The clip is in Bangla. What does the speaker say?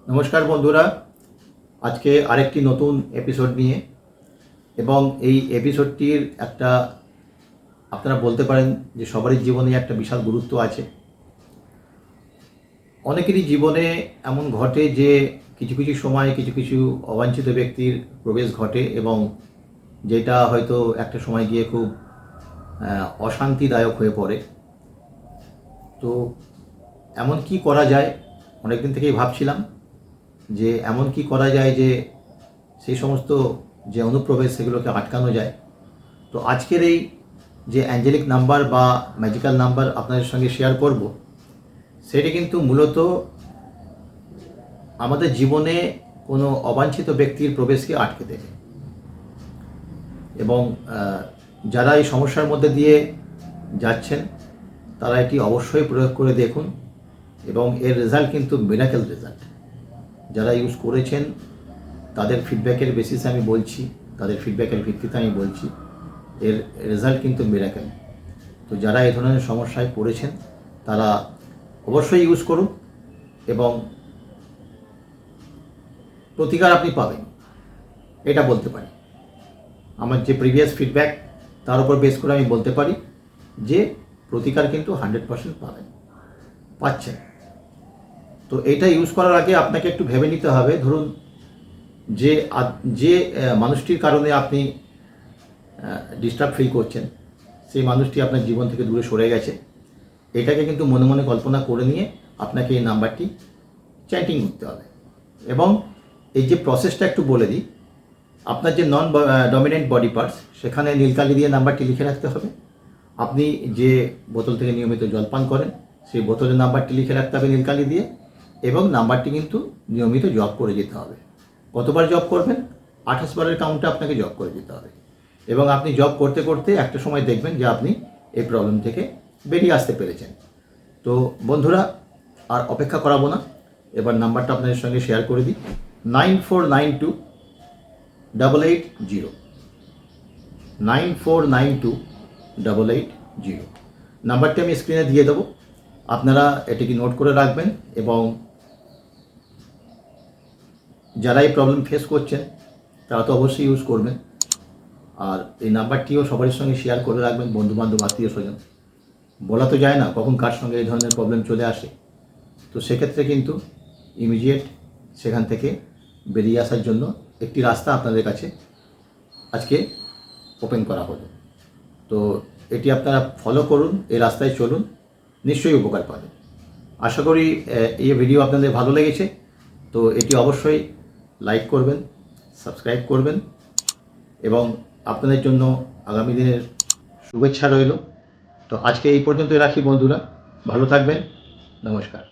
নমস্কার বন্ধুরা, আজকে আরেকটি নতুন এপিসোড নিয়ে এবং এই এপিসোডটির একটা আপনারা বলতে পারেন যে সবারই জীবনে একটা বিশাল গুরুত্ব আছে। অনেকেরই জীবনে এমন ঘটে যে কিছু কিছু সময় কিছু কিছু অবাঞ্ছিত ব্যক্তির প্রবেশ ঘটে এবং যেটা হয়তো একটা সময় গিয়ে খুব অশান্তিদায়ক হয়ে পড়ে। তো এমন কি করা যায়, অনেকদিন থেকেই ভাবছিলাম যে এমন কি করা যায় যে সেই সমস্ত যে অনুপ্রবেশ সেগুলোকে আটকানো যায়। তো আজকের এই যে অ্যাঞ্জেলিক নাম্বার বা ম্যাজিক্যাল নাম্বার আপনাদের সঙ্গে শেয়ার করব, সেটি কিন্তু মূলত আমাদের জীবনে কোনো অবাঞ্ছিত ব্যক্তির প্রবেশকে আটকে দেবে এবং যারা এই সমস্যার মধ্যে দিয়ে যাচ্ছেন তারা এটি অবশ্যই প্রয়োগ করে দেখুন এবং এর রেজাল্ট কিন্তু মিরাকেল রেজাল্ট। যারা ইউজ করেছেন তাদের ফিডব্যাকের বেসিসে আমি বলছি, তাদের ফিডব্যাকের ভিত্তিতে আমি বলছি, এর রেজাল্ট কিন্তু মিরাকেল। তো যারা এই ধরনের সমস্যায় পড়েছেন তারা অবশ্যই ইউজ করুন এবং প্রতিকার আপনি পাবেন, এটা বলতে পারি। আমার যে প্রিভিয়াস ফিডব্যাক তার উপর বেস করে আমি বলতে পারি যে প্রতিকার কিন্তু 100% পাচ্ছেন। তো এটা ইউজ করার আগে আপনাকে একটু ভেবে নিতে হবে, ধরুন যে যে মানুষটির কারণে আপনি ডিস্টার্ব ফিল করছেন সেই মানুষটি আপনার জীবন থেকে দূরে সরে গেছে। এটাকে কিন্তু মনে মনে কল্পনা করে নিয়ে আপনাকে এই নাম্বারটি চ্যান্টিং করতে হবে এবং এই যে প্রসেসটা একটু বলে দিই। আপনার যে নন ডমিনেন্ট বডি পার্টস সেখানে নীলকালি দিয়ে নাম্বারটি লিখে রাখতে হবে। আপনি যে বোতল থেকে নিয়মিত জল পান করেন সেই বোতলের নাম্বারটি লিখে রাখতে হবে নীলকালি দিয়ে এবং নাম্বারটি কিন্তু নিয়মিত জব করে যেতে হবে। কতবার জব করবেন? 28 বারের কাউন্টে আপনাকে জব করে যেতে হবে এবং আপনি জব করতে করতে একটা সময় দেখবেন যে আপনি এই প্রবলেম থেকে বেরিয়ে আসতে পেরেছেন। তো বন্ধুরা, আর অপেক্ষা করাবো না, এবার নাম্বারটা আপনাদের সঙ্গে শেয়ার করে দিই। 9492880880 9492880880 নাম্বারটি আমি স্ক্রিনে দিয়ে দেবো। আপনারা এটিকে নোট করে রাখবেন এবং যারা এই প্রবলেম ফেস করছেন তারা তো অবশ্যই ইউজ করবেন। আর এই নাম্বারটিও সবার সঙ্গে শেয়ার করে রাখবেন, বন্ধুবান্ধব আত্মীয় স্বজন। বলা তো যায় না কখন কার সঙ্গে এই ধরনের প্রবলেম চলে আসে। তো সেক্ষেত্রে কিন্তু ইমিডিয়েট সেখান থেকে বেরিয়ে আসার জন্য একটি রাস্তা আপনাদের কাছে আজকে ওপেন করা হলো। তো এটি আপনারা ফলো করুন, এই রাস্তায় চলুন, নিশ্চয়ই উপকার পাবেন। আশা করি এই ভিডিও আপনাদের ভালো লেগেছে। তো এটি অবশ্যই লাইক করবেন, সাবস্ক্রাইব করবেন এবং আপনাদের জন্য আগামী দিনের শুভেচ্ছা রইল। তো আজকে এই পর্যন্তই রাখি বন্ধুরা, ভালো থাকবেন, নমস্কার।